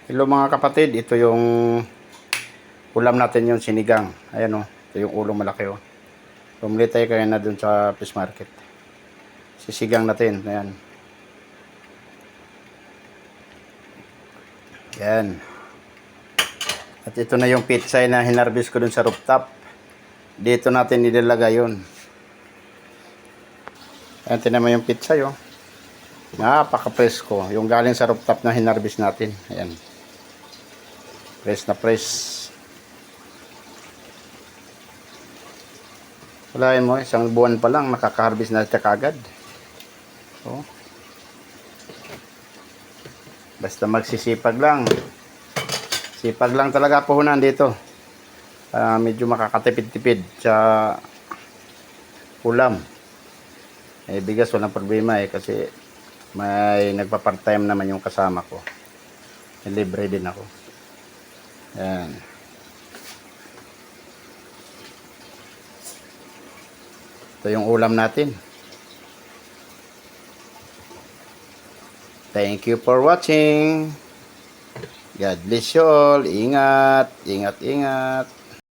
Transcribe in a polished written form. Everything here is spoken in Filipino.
Hello mga kapatid, ito yung ulam natin, yung sinigang. Ayan o, ito yung ulo malaki o. Bumili tayo kaya na dun sa fish market. Sisigang natin, ayan. Ayan. At ito na yung pitsay na hinarbis ko dun sa rooftop. Dito natin nilalagay yun. Ayan, tinan mo yung pitsay o. Napaka-presko. Yung galing sa rooftop na hinarbis natin. Ayan. Fresh na fresh. Walain mo, isang buwan pa lang nakaka-harvest na siya kagad. Oh. Basta magsisipag lang. Sipag lang talaga puhunan dito. Medyo makakatipid-tipid sa ulam. Bigas walang problema kasi may nagpa-part-time naman yung kasama ko. Libre din ako. Ayan. Ito yung ulam natin. Thank you for watching. God bless you all. Ingat, ingat, ingat.